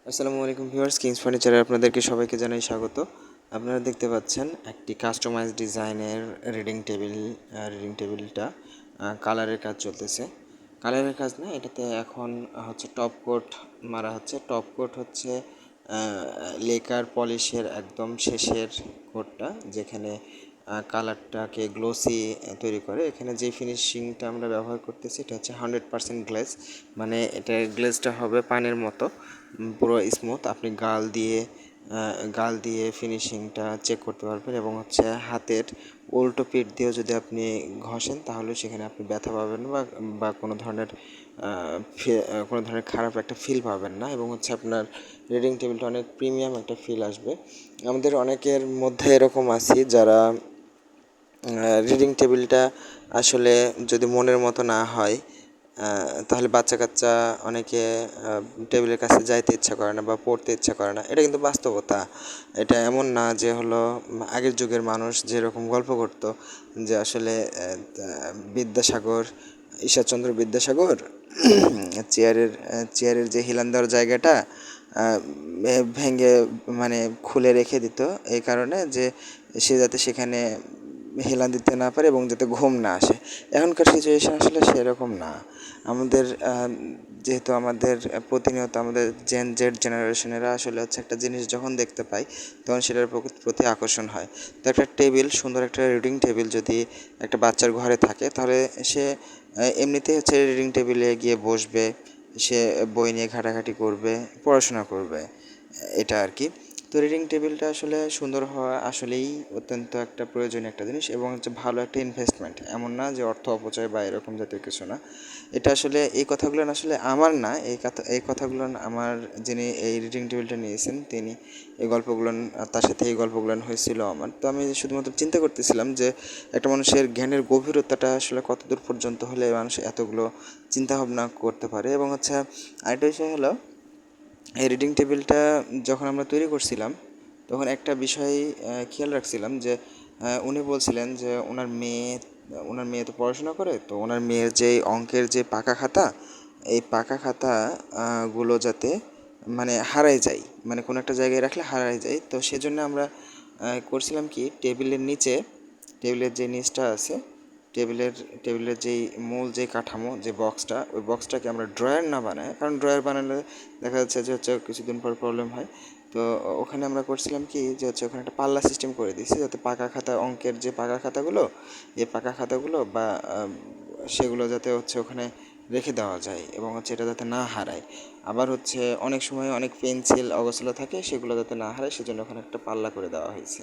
আসসালামু আলাইকুম viewers, Kings ফার্নিচারে আপনাদেরকে সবাইকে জানাই স্বাগত। আপনারা দেখতে পাচ্ছেন একটি কাস্টমাইজ ডিজাইনের রিডিং টেবিলটা কালারের কাজ চলতেছে। কালারের কাজ না, এটাতে এখন হচ্ছে টপ কোট মারা হচ্ছে। টপ কোট হচ্ছে লেকার পলিশের একদম শেষের কোটটা, যেখানে কালারটাকে গ্লোসি তৈরি করে। এখানে যে ফিনিশিংটা আমরা ব্যবহার করতেছি এটা হচ্ছে 100% গ্লেজ, মানে এটার গ্লেজটা হবে পানির মতো পুরো স্মুথ। আপনি গাল দিয়ে ফিনিশিংটা চেক করতে পারবেন, এবং হচ্ছে হাতের উল্টো পিঠ দিয়েও যদি আপনি ঘষেন তাহলে সেখানে আপনি ব্যথা পাবেন না, বা কোনো ধরনের খারাপ একটা ফিল পাবেন না, এবং হচ্ছে আপনার রিডিং টেবিলটা অনেক প্রিমিয়াম একটা ফিল আসবে। আমাদের অনেকের মধ্যে এরকম আছি যারা রিডিং টেবিলটা আসলে যদি মনের মতো না হয়, তাহলে বাচ্চা কাচ্চা অনেকে টেবিলের কাছে যাইতে ইচ্ছা করে না বা পড়তে ইচ্ছা করে না। এটা কিন্তু বাস্তবতা। এটা এমন না যে হলো আগের যুগের মানুষ যেরকম গল্প করতো যে আসলে বিদ্যাসাগর, ঈশ্বরচন্দ্র বিদ্যাসাগর চেয়ারের যে হিলান দেওয়ার জায়গাটা ভেঙে, মানে খুলে রেখে দিত, এই কারণে যে সে যাতে সেখানে হেলান দিতে না পারে এবং যাতে ঘুম না আসে। এখনকার সিচুয়েশান আসলে সেরকম না। আমাদের যেহেতু আমাদের প্রতিনিয়ত আমাদের জেড জেনারেশনেরা আসলে হচ্ছে একটা জিনিস যখন দেখতে পায় তখন সেটার প্রতি আকর্ষণ হয়। তো একটা টেবিল, সুন্দর একটা রিডিং টেবিল যদি একটা বাচ্চার ঘরে থাকে, তাহলে সে এমনিতেই হচ্ছে রিডিং টেবিলে গিয়ে বসবে, সে বই নিয়ে ঘাটাঘাটি করবে, পড়াশোনা করবে, এটা আর কি। তো রিডিং টেবিলটা আসলে সুন্দর হওয়া আসলেই অত্যন্ত একটা প্রয়োজনীয় একটা জিনিস, এবং হচ্ছে ভালো একটা ইনভেস্টমেন্ট। এমন না যে অর্থ অপচয় বা এরকম জাতীয় কিছু না। এটা আসলে এই কথাগুলো আসলে আমার না, এই কথাগুলো আমার, যিনি এই রিডিং টেবিলটা নিয়েছেন তিনি এই গল্পগুলো, তার সাথে এই গল্পগুলো হয়েছিল আমার। তো আমি শুধুমাত্র চিন্তা করতেছিলাম যে একটা মানুষের জ্ঞানের গভীরতাটা আসলে কতদূর পর্যন্ত হলে মানুষ এতগুলো চিন্তাভাবনা করতে পারে। এবং হচ্ছে আরেকটা বিষয় হলো, এই রিডিং টেবিলটা যখন আমরা তৈরি করছিলাম তখন একটা বিষয় খেয়াল রাখছিলাম যে উনি বলছিলেন যে ওনার মেয়ে তো পড়াশোনা করে, তো ওনার মেয়ের যে অঙ্কের যে পাকা খাতা, এই পাকা খাতা গুলো যাতে মানে হারায় যায়, মানে কোনো একটা জায়গায় রাখলে হারায় যায়। তো সেজন্য আমরা করছিলাম কি, টেবিলের যে নিচটা আছে, টেবিলের টেবিলের যেই মূল যে কাঠামো, যে বক্সটা, ওই বক্সটাকে আমরা ড্রয়ার না বানাই, কারণ ড্রয়ার বানালে দেখা যাচ্ছে যে হচ্ছে কিছুদিন পর প্রবলেম হয়। তো ওখানে আমরা করছিলাম কি, যে হচ্ছে ওখানে একটা পাল্লা সিস্টেম করে দিয়েছি, যাতে পাকা খাতা, অঙ্কের যে পাকা খাতাগুলো, এই পাকা খাতাগুলো বা সেগুলো যাতে হচ্ছে ওখানে রেখে দেওয়া যায়, এবং হচ্ছে এটা যাতে না হারায়। আবার হচ্ছে অনেক সময় অনেক পেন্সিল অগোছালো থাকে, সেগুলো যাতে না হারায় সেজন্য ওখানে একটা পাল্লা করে দেওয়া হয়েছে।